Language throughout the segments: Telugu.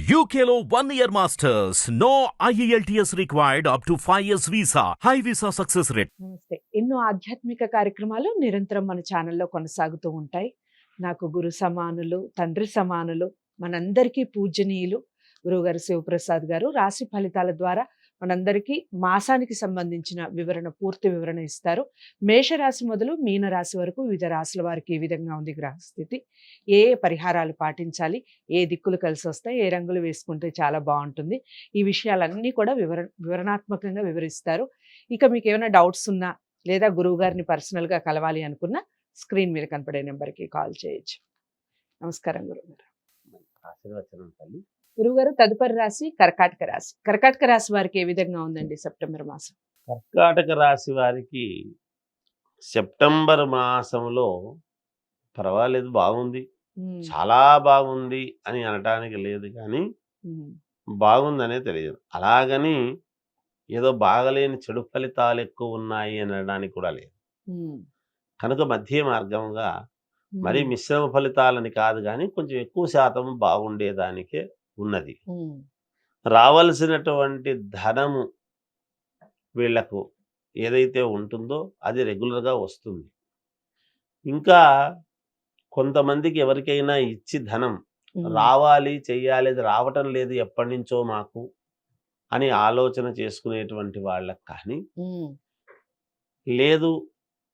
UKLO 1 year masters. No IELTS required up to 5 years visa. High visa success rate. నమస్తే. ఎన్నో ఆధ్యాత్మిక కార్యక్రమాలు నిరంతరం మన ఛానల్లో కొనసాగుతూ ఉంటాయి. నాకు గురు సమానులు, తండ్రి సమానులు, మనందరికీ పూజనీయులు గురువుగారు శివప్రసాద్ గారు రాశి ఫలితాల ద్వారా మనందరికీ మాసానికి సంబంధించిన పూర్తి వివరణ ఇస్తారు. మేషరాశి మొదలు మీనరాశి వరకు వివిధ రాశుల వారికి ఏ విధంగా ఉంది గ్రహస్థితి, ఏ పరిహారాలు పాటించాలి, ఏ దిక్కులు కలిసి వస్తాయి, ఏ రంగులు వేసుకుంటే చాలా బాగుంటుంది, ఈ విషయాలన్నీ కూడా వివరణాత్మకంగా వివరిస్తారు. ఇక మీకు ఏమైనా డౌట్స్ ఉన్నా లేదా గురువు గారిని పర్సనల్గా కలవాలి అనుకున్నా స్క్రీన్ మీద కనపడే నెంబర్కి కాల్ చేయొచ్చు. నమస్కారం గురువుగారు. ఆశీర్వచనం తల్లి. గురువుగారు, తదుపరి రాశి కర్కాటక రాశి. కర్కాటక రాశి వారికి ఏ విధంగా ఉందండి సెప్టెంబర్ మాసం? కర్కాటక రాశి వారికి సెప్టెంబర్ మాసంలో పర్వాలేదు, బాగుంది, చాలా బాగుంది అని అనటానికి లేదు, కానీ బాగుందనే తెలియదు. అలాగని ఏదో బాగలేని చెడు ఫలితాలు ఎక్కువ ఉన్నాయి అనడానికి కూడా లేదు. కనుక మధ్య మార్గంగా మరి మిశ్రమ ఫలితాలని కాదు, కానీ కొంచెం ఎక్కువ శాతం బాగుండేదానికే ఉన్నది. రావాల్సినటువంటి ధనము వీళ్లకు ఏదైతే ఉంటుందో అది రెగ్యులర్గా వస్తుంది. ఇంకా కొంతమందికి ఎవరికైనా ఇచ్చి ధనం రావాలి, చెయ్యాలి, అది రావటం లేదు ఎప్పటి నుంచో మాకు అని ఆలోచన చేసుకునేటువంటి వాళ్ళకి కానీ, లేదు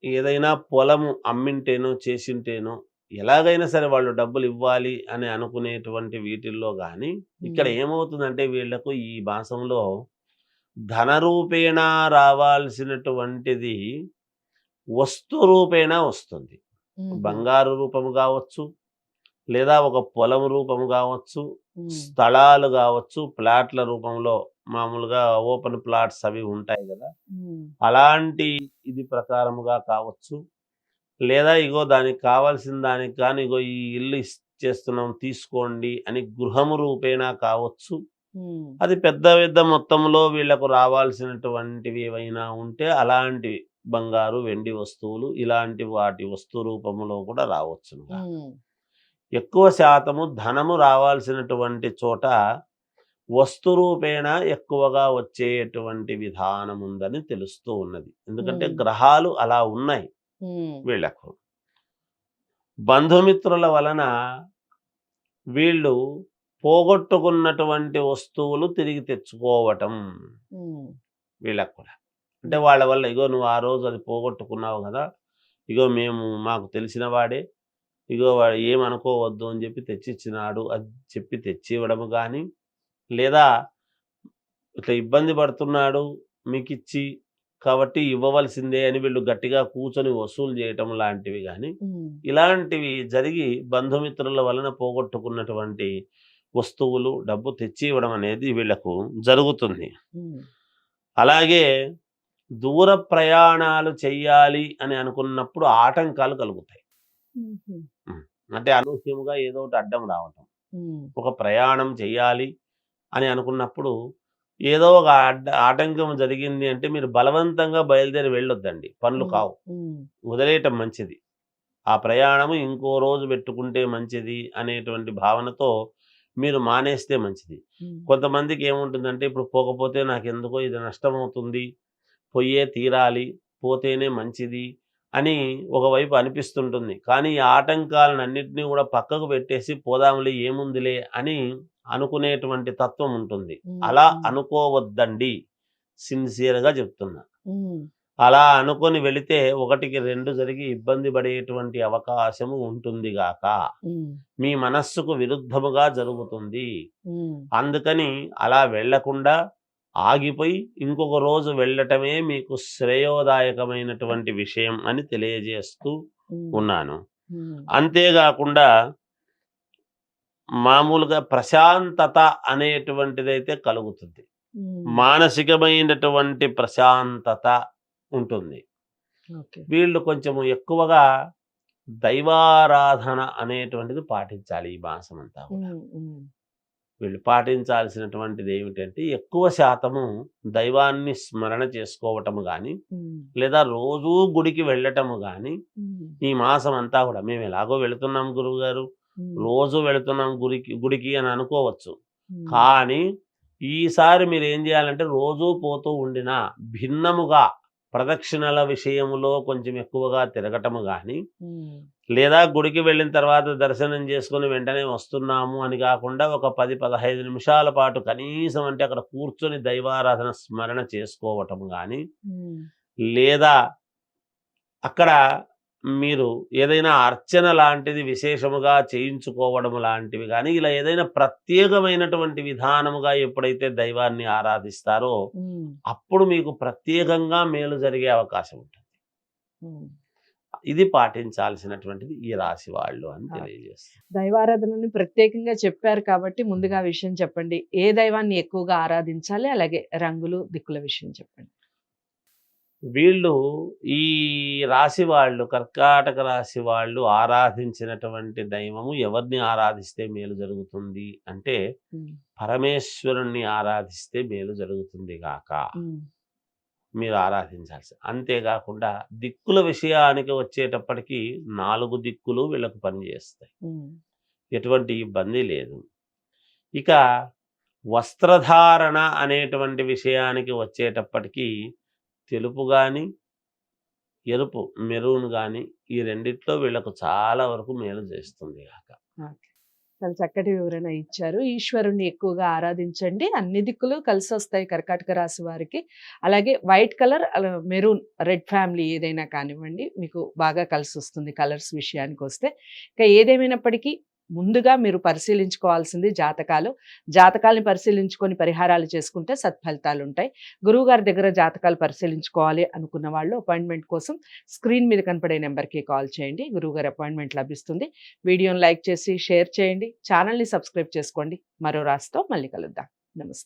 ఏదైనా పొలము అమ్మింటేనో చేసింటేనో ఎలాగైనా సరే వాళ్ళు డబ్బులు ఇవ్వాలి అని అనుకునేటువంటి వీటిల్లో కానీ ఇక్కడ ఏమవుతుందంటే వీళ్లకు ఈ మాసంలో ధన రూపేణా రావాల్సినటువంటిది వస్తు రూపేణా వస్తుంది. బంగారు రూపము కావచ్చు, లేదా ఒక పొలం రూపము కావచ్చు, స్థలాలు కావచ్చు, ప్లాట్ల రూపంలో మామూలుగా ఓపెన్ ప్లాట్స్ అవి ఉంటాయి కదా, అలాంటి ఇది ప్రకారముగా కావచ్చు, లేదా ఇగో దానికి కావాల్సిన దానికి కానీ ఇగో ఈ ఇల్లు ఇచ్చేస్తున్నాం తీసుకోండి అని గృహము రూపేణా కావచ్చు. అది పెద్ద పెద్ద మొత్తంలో వీళ్లకు రావాల్సినటువంటివి ఏవైనా ఉంటే అలాంటి బంగారు వెండి వస్తువులు ఇలాంటి వాటి వస్తు రూపంలో కూడా రావచ్చు. ఎక్కువ శాతము ధనము రావాల్సినటువంటి చోట వస్తు రూపేణ ఎక్కువగా వచ్చేటువంటి విధానం ఉందని తెలుస్తూ ఉన్నది. ఎందుకంటే గ్రహాలు అలా ఉన్నాయి. వీళ్లకు బంధుమిత్రుల వలన వీళ్ళు పోగొట్టుకున్నటువంటి వస్తువులు తిరిగి తెచ్చుకోవటం వీళ్ళకు కూడా. అంటే వాళ్ళ వల్ల ఇగో నువ్వు ఆ రోజు అది పోగొట్టుకున్నావు కదా, ఇగో మాకు తెలిసిన వాడే, ఇగో వాడు ఏమనుకోవద్దు అని చెప్పి తెచ్చిచ్చినాడు అది చెప్పి తెచ్చి ఇవ్వడము కానీ, లేదా ఇట్లా ఇబ్బంది పడుతున్నాడు మీకు ఇచ్చి కాబట్టి ఇవ్వవలసిందే అని వీళ్ళు గట్టిగా కూర్చొని వసూలు చేయటం లాంటివి కానీ, ఇలాంటివి జరిగి బంధుమిత్రుల వలన పోగొట్టుకున్నటువంటి వస్తువులు డబ్బు తెచ్చి ఇవ్వడం అనేది వీళ్లకు జరుగుతుంది. అలాగే దూర ప్రయాణాలు చెయ్యాలి అని అనుకున్నప్పుడు ఆటంకాలు కలుగుతాయి. అంటే అనూహ్యముగా ఏదో ఒకటి అడ్డం రావటం. ఒక ప్రయాణం చెయ్యాలి అని అనుకున్నప్పుడు ఏదో ఒక ఆటంకం జరిగింది అంటే మీరు బలవంతంగా బయలుదేరి వెళ్ళొద్దండి, పనులు కావు, వదిలేయటం మంచిది. ఆ ప్రయాణము ఇంకో రోజు పెట్టుకుంటే మంచిది అనేటువంటి భావనతో మీరు మానేస్తే మంచిది. కొంతమందికి ఏముంటుందంటే ఇప్పుడు పోకపోతే నాకెందుకో ఇది నష్టం అవుతుంది, పొయ్యే తీరాలి, పోతేనే మంచిది అని ఒకవైపు అనిపిస్తుంటుంది. కానీ ఈ ఆటంకాలను అన్నింటినీ కూడా పక్కకు పెట్టేసి పోదాంలే ఏముందిలే అని అనుకునేటువంటి తత్వం ఉంటుంది. అలా అనుకోవద్దండి, సిన్సియర్గా చెప్తున్నా. అలా అనుకొని వెళితే 1కి 2 జరిగి ఇబ్బంది పడేటువంటి అవకాశము ఉంటుంది గాక మీ మనస్సుకు విరుద్ధముగా జరుగుతుంది. అందుకని అలా వెళ్లకుండా ఆగిపోయి ఇంకొక రోజు వెళ్ళటమే మీకు శ్రేయోదాయకమైనటువంటి విషయం అని తెలియజేస్తూ ఉన్నాను. అంతేకాకుండా మామూలుగా ప్రశాంతత అనేటువంటిదైతే కలుగుతుంది, మానసికమైనటువంటి ప్రశాంతత ఉంటుంది. వీళ్ళు కొంచెము ఎక్కువగా దైవారాధన అనేటువంటిది పాటించాలి ఈ మాసం అంతా కూడా. వీళ్ళు పాటించాల్సినటువంటిది ఏమిటంటే ఎక్కువ శాతము దైవాన్ని స్మరణ చేసుకోవటము కానీ, లేదా రోజూ గుడికి వెళ్ళటము కానీ ఈ మాసం అంతా కూడా. మేము ఎలాగో వెళుతున్నాం గురువు గారు, రోజు వెళుతున్నాం గుడికి అని అనుకోవచ్చు. కానీ ఈసారి మీరు ఏం చేయాలంటే రోజు పోతూ ఉండినా భిన్నముగా ప్రదక్షిణల విషయములో కొంచెం ఎక్కువగా తిరగటము కానీ లేదా గుడికి వెళ్ళిన తర్వాత దర్శనం చేసుకుని వెంటనే వస్తున్నాము అని కాకుండా ఒక 10-15 నిమిషాల పాటు కనీసం అంటే అక్కడ కూర్చొని దైవారాధన స్మరణ చేసుకోవటం కానీ లేదా అక్కడ మీరు ఏదైనా అర్చన లాంటిది విశేషముగా చేయించుకోవడం లాంటివి కానీ ఇలా ఏదైనా ప్రత్యేకమైనటువంటి విధానముగా ఎప్పుడైతే దైవాన్ని ఆరాధిస్తారో అప్పుడు మీకు ప్రత్యేకంగా మేలు జరిగే అవకాశం ఉంటుంది. ఇది పాటించాల్సినటువంటిది ఈ రాశి వాళ్ళు అని తెలియజేస్తారు. దైవారాధనని ప్రత్యేకంగా చెప్పారు కాబట్టి ముందుగా విషయం చెప్పండి. ఏ దైవాన్ని ఎక్కువగా ఆరాధించాలి, అలాగే రంగులు దిక్కుల విషయం చెప్పండి. వీళ్ళు ఈ రాశి వాళ్ళు కర్కాటక రాశి వాళ్ళు ఆరాధించినటువంటి దైవము ఎవరిని ఆరాధిస్తే మేలు జరుగుతుంది అంటే పరమేశ్వరుణ్ణి ఆరాధిస్తే మేలు జరుగుతుంది గాక మీరు ఆరాధించాల్సి. అంతేకాకుండా దిక్కుల విషయానికి వచ్చేటప్పటికి 4 దిక్కులు వీళ్ళకు పనిచేస్తాయి, ఎటువంటి ఇబ్బంది లేదు. ఇక వస్త్రధారణ అనేటువంటి విషయానికి వచ్చేటప్పటికి తెలుపు కానీ ఎరుపు మెరూన్ కానీ ఈ రెండిట్లో వీళ్ళకు చాలా వరకు మేలు చేస్తుంది కాక. చాలా చక్కటి వివరణ ఇచ్చారు. ఈశ్వరుణ్ణి ఎక్కువగా ఆరాధించండి, అన్ని దిక్కులు కలిసి వస్తాయి కర్కాటక రాశి వారికి. అలాగే white colour, maroon, red family ఏదైనా కానివ్వండి మీకు బాగా కలిసి వస్తుంది కలర్స్ విషయానికి వస్తే. ఇక ఏదేమైనప్పటికీ ముందుగా మీరు పరిశీలించుకోవాల్సింది జాతకాలని పరిశీలించుకొని పరిహారాలు చేసుకుంటే సత్ఫలితాలు ఉంటాయి. గురువు గారి దగ్గర జాతకాలు పరిశీలించుకోవాలి అనుకున్న వాళ్ళు అపాయింట్మెంట్ కోసం స్క్రీన్ మీద కనపడే నెంబర్కి కాల్ చేయండి, గురువు గారి అపాయింట్మెంట్ లభిస్తుంది. వీడియోని లైక్ చేసి షేర్ చేయండి, ఛానల్ని సబ్స్క్రైబ్ చేసుకోండి. మరో రాశితో మళ్ళీ కలుద్దాం. నమస్తే.